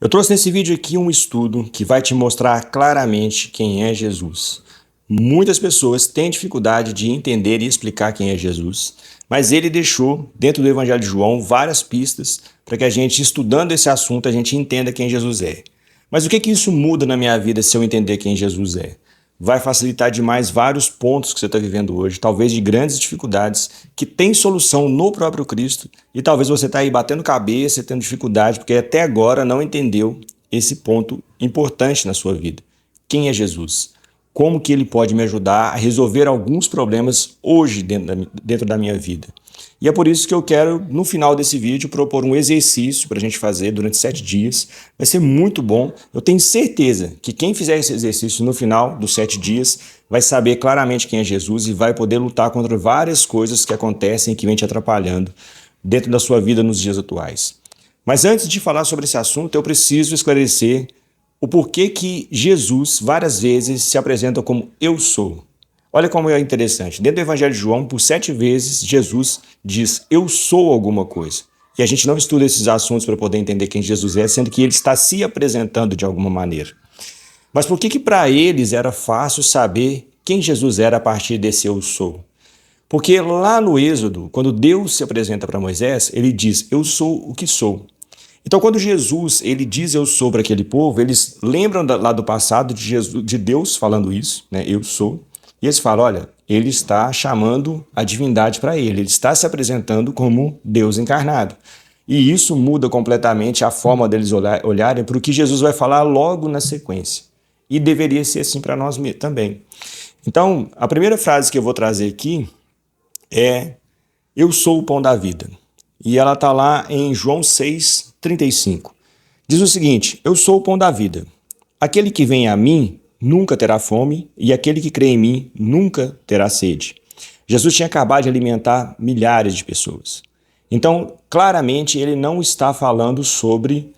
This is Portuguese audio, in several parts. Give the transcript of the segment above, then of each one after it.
Eu trouxe nesse vídeo aqui um estudo que vai te mostrar claramente quem é Jesus. Muitas pessoas têm dificuldade de entender e explicar quem é Jesus, mas ele deixou dentro do Evangelho de João várias pistas para que a gente, estudando esse assunto, a gente entenda quem Jesus é. Mas o que isso muda na minha vida se eu entender quem Jesus é? Vai facilitar demais vários pontos que você está vivendo hoje, talvez de grandes dificuldades, que tem solução no próprio Cristo, e talvez você está aí batendo cabeça e tendo dificuldade, porque até agora não entendeu esse ponto importante na sua vida. Quem é Jesus? Como que ele pode me ajudar a resolver alguns problemas hoje dentro da minha vida? E é por isso que eu quero, no final desse vídeo, propor um exercício para a gente fazer durante 7 dias. Vai ser muito bom. Eu tenho certeza que quem fizer esse exercício no final dos 7 dias vai saber claramente quem é Jesus e vai poder lutar contra várias coisas que acontecem e que vêm te atrapalhando dentro da sua vida nos dias atuais. Mas antes de falar sobre esse assunto, eu preciso esclarecer o porquê que Jesus várias vezes se apresenta como eu sou. Olha como é interessante. Dentro do Evangelho de João, por 7 vezes, Jesus diz, eu sou alguma coisa. E a gente não estuda esses assuntos para poder entender quem Jesus é, sendo que ele está se apresentando de alguma maneira. Mas por que para eles era fácil saber quem Jesus era a partir desse eu sou? Porque lá no Êxodo, quando Deus se apresenta para Moisés, ele diz, eu sou o que sou. Então, quando Jesus ele diz eu sou para aquele povo, eles lembram lá do passado de Deus falando isso, né? Eu sou. E eles falam, olha, ele está chamando a divindade para ele está se apresentando como Deus encarnado. E isso muda completamente a forma deles olharem para o que Jesus vai falar logo na sequência. E deveria ser assim para nós também. Então, a primeira frase que eu vou trazer aqui é eu sou o pão da vida. E ela está lá em João 6,35. Diz o seguinte, eu sou o pão da vida. Aquele que vem a mim nunca terá fome, e aquele que crê em mim nunca terá sede. Jesus tinha acabado de alimentar milhares de pessoas. Então, claramente, ele não está falando sobre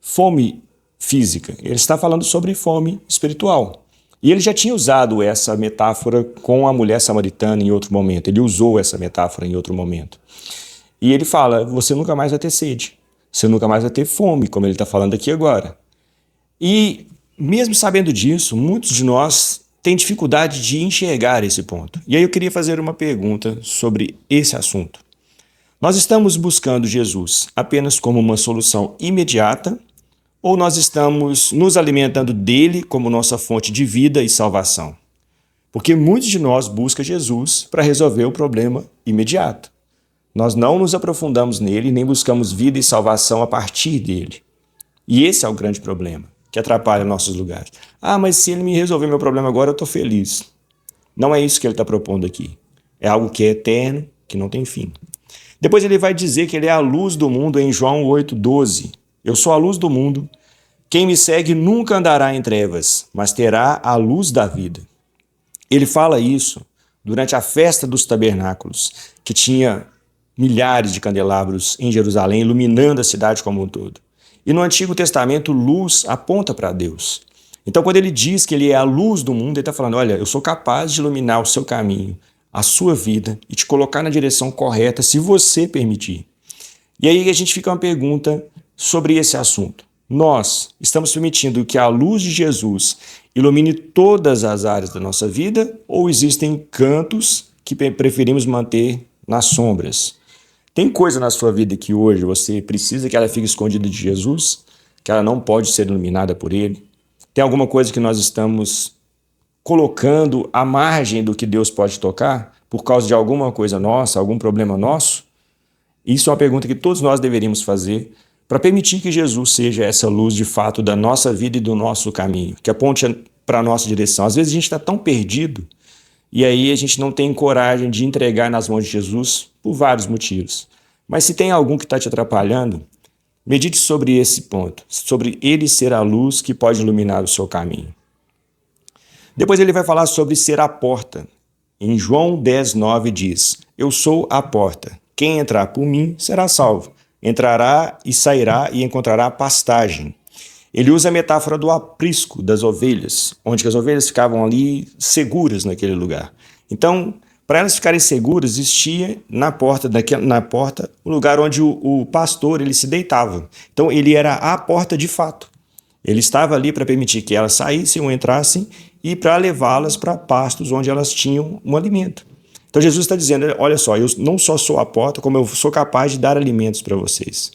fome física, ele está falando sobre fome espiritual. E ele já tinha usado essa metáfora com a mulher samaritana em outro momento, ele usou essa metáfora em outro momento. E ele fala, você nunca mais vai ter sede, você nunca mais vai ter fome, como ele está falando aqui agora. E mesmo sabendo disso, muitos de nós têm dificuldade de enxergar esse ponto. E aí eu queria fazer uma pergunta sobre esse assunto. Nós estamos buscando Jesus apenas como uma solução imediata ou nós estamos nos alimentando dele como nossa fonte de vida e salvação? Porque muitos de nós buscam Jesus para resolver o problema imediato. Nós não nos aprofundamos nele nem buscamos vida e salvação a partir dele. E esse é o grande problema que atrapalha nossos lugares. Ah, mas se ele me resolver meu problema agora, eu estou feliz. Não é isso que ele está propondo aqui. É algo que é eterno, que não tem fim. Depois ele vai dizer que ele é a luz do mundo em João 8,12. Eu sou a luz do mundo. Quem me segue nunca andará em trevas, mas terá a luz da vida. Ele fala isso durante a festa dos tabernáculos, que tinha milhares de candelabros em Jerusalém, iluminando a cidade como um todo. E no Antigo Testamento, luz aponta para Deus. Então, quando ele diz que ele é a luz do mundo, ele está falando, olha, eu sou capaz de iluminar o seu caminho, a sua vida e te colocar na direção correta, se você permitir. E aí a gente fica uma pergunta sobre esse assunto. Nós estamos permitindo que a luz de Jesus ilumine todas as áreas da nossa vida ou existem cantos que preferimos manter nas sombras? Tem coisa na sua vida que hoje você precisa que ela fique escondida de Jesus, que ela não pode ser iluminada por ele? Tem alguma coisa que nós estamos colocando à margem do que Deus pode tocar por causa de alguma coisa nossa, algum problema nosso? Isso é uma pergunta que todos nós deveríamos fazer para permitir que Jesus seja essa luz de fato da nossa vida e do nosso caminho, que aponte para a nossa direção. Às vezes a gente está tão perdido e aí a gente não tem coragem de entregar nas mãos de Jesus por vários motivos. Mas se tem algum que está te atrapalhando, medite sobre esse ponto, sobre ele ser a luz que pode iluminar o seu caminho. Depois ele vai falar sobre ser a porta. Em João 10,9 diz, eu sou a porta, quem entrar por mim será salvo, entrará e sairá e encontrará pastagem. Ele usa a metáfora do aprisco das ovelhas, onde as ovelhas ficavam ali seguras naquele lugar. Então, Para elas ficarem seguras, existia na porta o lugar onde o pastor ele se deitava. Então ele era a porta de fato. Ele estava ali para permitir que elas saíssem ou entrassem e para levá-las para pastos onde elas tinham um alimento. Então Jesus está dizendo, olha só, eu não só sou a porta, como eu sou capaz de dar alimentos para vocês.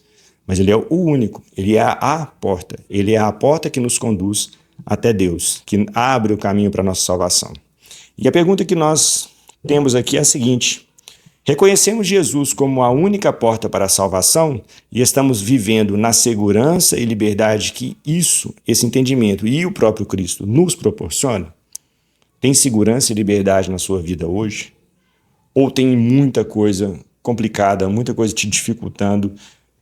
Mas ele é o único, ele é a porta. Ele é a porta que nos conduz até Deus, que abre o caminho para a nossa salvação. E a pergunta que nós temos aqui é a seguinte: reconhecemos Jesus como a única porta para a salvação e estamos vivendo na segurança e liberdade que esse entendimento e o próprio Cristo nos proporciona? Tem segurança e liberdade na sua vida hoje? Ou tem muita coisa complicada, muita coisa te dificultando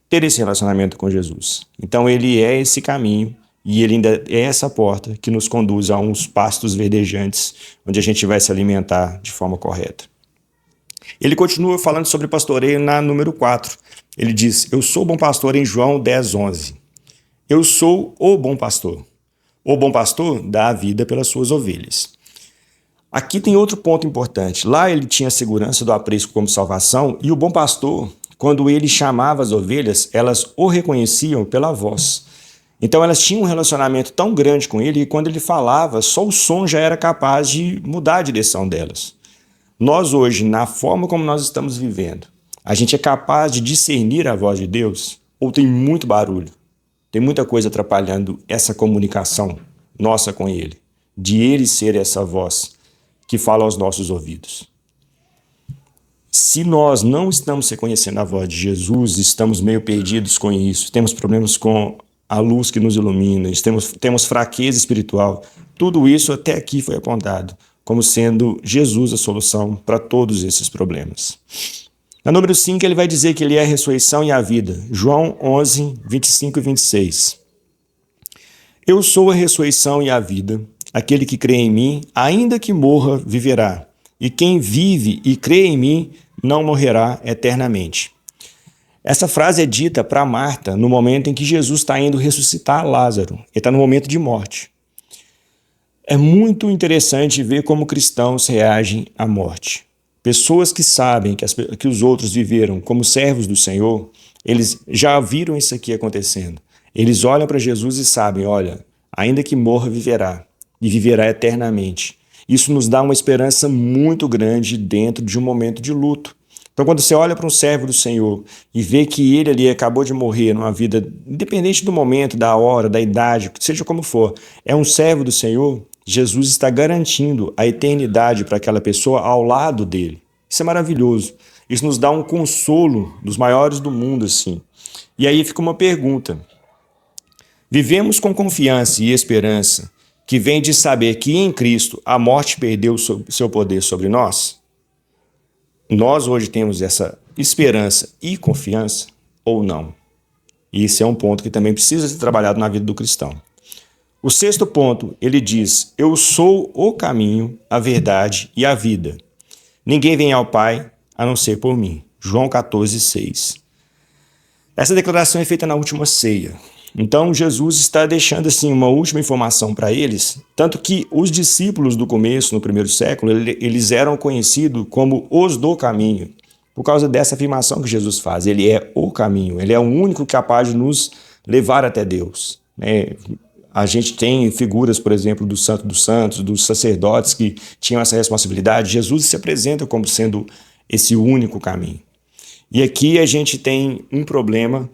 ter esse relacionamento com Jesus? Então ele é esse caminho e ele ainda é essa porta que nos conduz a uns pastos verdejantes, onde a gente vai se alimentar de forma correta. Ele continua falando sobre pastoreio na número 4. Ele diz, eu sou bom pastor em João 10:11. Eu sou o bom pastor. O bom pastor dá a vida pelas suas ovelhas. Aqui tem outro ponto importante. Lá ele tinha a segurança do apreço como salvação e o bom pastor, quando ele chamava as ovelhas, elas o reconheciam pela voz. Então elas tinham um relacionamento tão grande com ele que quando ele falava, só o som já era capaz de mudar a direção delas. Nós hoje, na forma como nós estamos vivendo, a gente é capaz de discernir a voz de Deus ou tem muito barulho? Tem muita coisa atrapalhando essa comunicação nossa com ele, de ele ser essa voz que fala aos nossos ouvidos. Se nós não estamos reconhecendo a voz de Jesus, estamos meio perdidos com isso, temos problemas com a luz que nos ilumina, temos fraqueza espiritual, tudo isso até aqui foi apontado como sendo Jesus a solução para todos esses problemas. Na número 5, ele vai dizer que ele é a ressurreição e a vida. João 11, 25 e 26. Eu sou a ressurreição e a vida. Aquele que crê em mim, ainda que morra, viverá. E quem vive e crê em mim, não morrerá eternamente. Essa frase é dita para Marta no momento em que Jesus está indo ressuscitar Lázaro. Ele está no momento de morte. É muito interessante ver como cristãos reagem à morte. Pessoas que sabem que os outros viveram como servos do Senhor, eles já viram isso aqui acontecendo. Eles olham para Jesus e sabem, olha, ainda que morra, viverá. E viverá eternamente. Isso nos dá uma esperança muito grande dentro de um momento de luto. Então, quando você olha para um servo do Senhor e vê que ele ali acabou de morrer numa vida, independente do momento, da hora, da idade, seja como for, é um servo do Senhor, Jesus está garantindo a eternidade para aquela pessoa ao lado dele. Isso é maravilhoso. Isso nos dá um consolo dos maiores do mundo, assim. E aí fica uma pergunta. Vivemos com confiança e esperança que vem de saber que em Cristo a morte perdeu seu poder sobre nós? Nós hoje temos essa esperança e confiança ou não? E esse é um ponto que também precisa ser trabalhado na vida do cristão. O 6º ponto, ele diz, eu sou o caminho, a verdade e a vida. Ninguém vem ao Pai a não ser por mim. João 14:6. Essa declaração é feita na última ceia. Então Jesus está deixando assim uma última informação para eles, tanto que os discípulos do começo, no primeiro século, eles eram conhecidos como os do caminho, por causa dessa afirmação que Jesus faz. Ele é o caminho, ele é o único capaz de nos levar até Deus, né? A gente tem figuras, por exemplo, do Santo dos Santos, dos sacerdotes que tinham essa responsabilidade. Jesus se apresenta como sendo esse único caminho. E aqui a gente tem um problema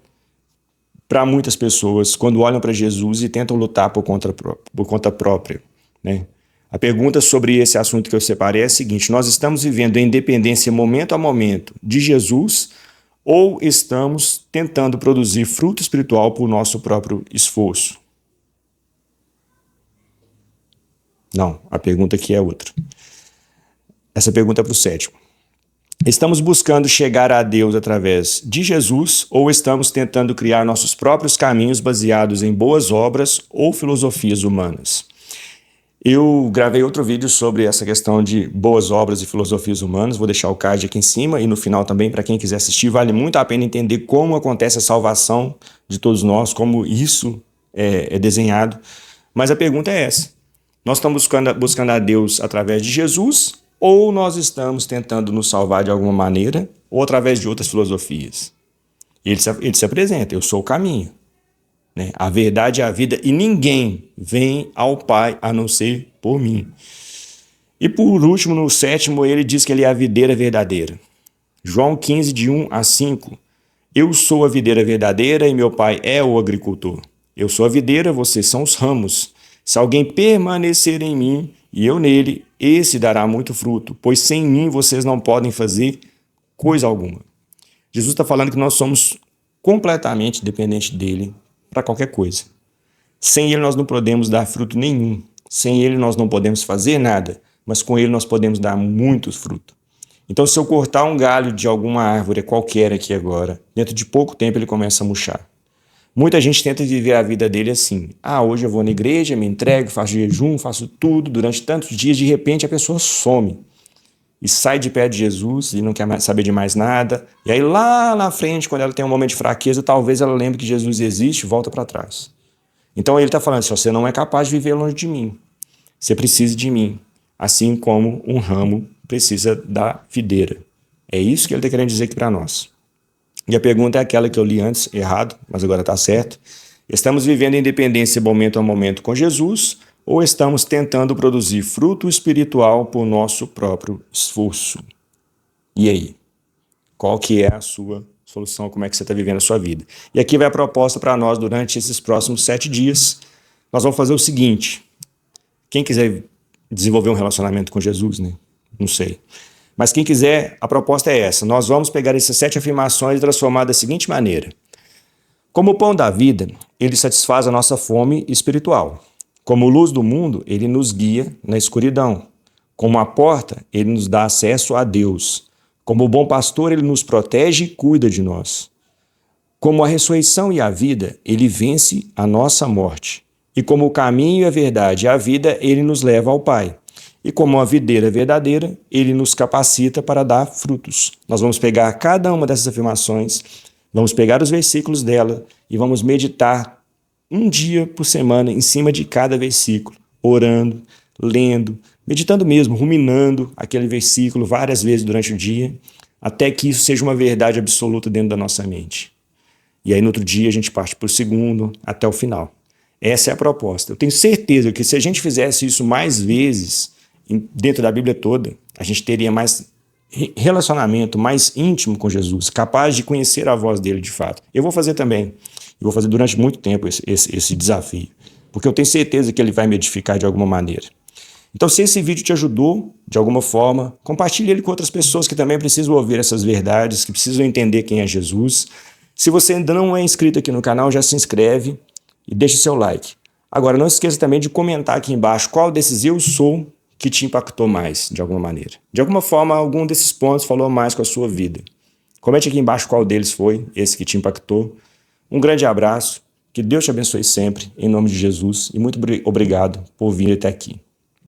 para muitas pessoas quando olham para Jesus e tentam lutar por conta própria, né? A pergunta sobre esse assunto que eu separei é a seguinte: nós estamos vivendo a independência momento a momento de Jesus ou estamos tentando produzir fruto espiritual por nosso próprio esforço? Não, a pergunta aqui é outra. Essa pergunta é para o 7º. Estamos buscando chegar a Deus através de Jesus ou estamos tentando criar nossos próprios caminhos baseados em boas obras ou filosofias humanas? Eu gravei outro vídeo sobre essa questão de boas obras e filosofias humanas, vou deixar o card aqui em cima e no final também para quem quiser assistir. Vale muito a pena entender como acontece a salvação de todos nós, como isso é desenhado. Mas a pergunta é essa: nós estamos buscando a Deus através de Jesus ou nós estamos nos salvar de alguma maneira, ou através de outras filosofias. Ele se apresenta, eu sou o caminho, né? A verdade é a vida, e ninguém vem ao Pai a não ser por mim. E por último, no 7º, ele diz que ele é a videira verdadeira. João 15, de 1-5. Eu sou a videira verdadeira e meu Pai é o agricultor. Eu sou a videira, vocês são os ramos. Se alguém permanecer em mim e eu nele, esse dará muito fruto, pois sem mim vocês não podem fazer coisa alguma. Jesus está falando que nós somos completamente dependentes dele para qualquer coisa. Sem ele nós não podemos dar fruto nenhum. Sem ele nós não podemos fazer nada, mas com ele nós podemos dar muitos frutos. Então, se eu cortar um galho de alguma árvore qualquer aqui agora, dentro de pouco tempo ele começa a murchar. Muita gente tenta viver a vida dele assim. Hoje eu vou na igreja, me entrego, faço jejum, faço tudo durante tantos dias, de repente a pessoa some e sai de pé de Jesus e não quer saber de mais nada. E aí lá na frente, quando ela tem um momento de fraqueza, talvez ela lembre que Jesus existe e volta para trás. Então ele está falando assim, você não é capaz de viver longe de mim. Você precisa de mim, assim como um ramo precisa da videira. É isso que ele está querendo dizer aqui para nós. E a pergunta é aquela que eu li antes, errado, mas agora está certo. Estamos vivendo independência momento a momento com Jesus ou estamos tentando produzir fruto espiritual por nosso próprio esforço? E aí? Qual que é a sua solução? Como é que você está vivendo a sua vida? E aqui vai a proposta para nós durante esses próximos 7 dias. Nós vamos fazer o seguinte. Quem quiser desenvolver um relacionamento com Jesus, né? Não sei. Mas quem quiser, a proposta é essa. Nós vamos pegar essas 7 afirmações e transformar da seguinte maneira. Como o pão da vida, ele satisfaz a nossa fome espiritual. Como luz do mundo, ele nos guia na escuridão. Como a porta, ele nos dá acesso a Deus. Como o bom pastor, ele nos protege e cuida de nós. Como a ressurreição e a vida, ele vence a nossa morte. E como o caminho e a verdade e a vida, ele nos leva ao Pai. E como a videira verdadeira, ele nos capacita para dar frutos. Nós vamos pegar cada uma dessas afirmações, vamos pegar os versículos dela e vamos meditar um dia por semana em cima de cada versículo, orando, lendo, meditando mesmo, ruminando aquele versículo várias vezes durante o dia, até que isso seja uma verdade absoluta dentro da nossa mente. E aí no outro dia a gente parte para o segundo, até o final. Essa é a proposta. Eu tenho certeza que se a gente fizesse isso mais vezes, dentro da Bíblia toda, a gente teria mais relacionamento, mais íntimo com Jesus, capaz de conhecer a voz dele de fato. Eu vou fazer também. Eu vou fazer durante muito tempo esse desafio, porque eu tenho certeza que ele vai me edificar de alguma maneira. Então, se esse vídeo te ajudou de alguma forma, compartilhe ele com outras pessoas que também precisam ouvir essas verdades, que precisam entender quem é Jesus. Se você ainda não é inscrito aqui no canal, já se inscreve e deixe seu like. Agora, não esqueça também de comentar aqui embaixo qual desses eu sou que te impactou mais, de alguma maneira. De alguma forma, algum desses pontos falou mais com a sua vida. Comente aqui embaixo qual deles foi esse que te impactou. Um grande abraço, que Deus te abençoe sempre, em nome de Jesus, e muito obrigado por vir até aqui.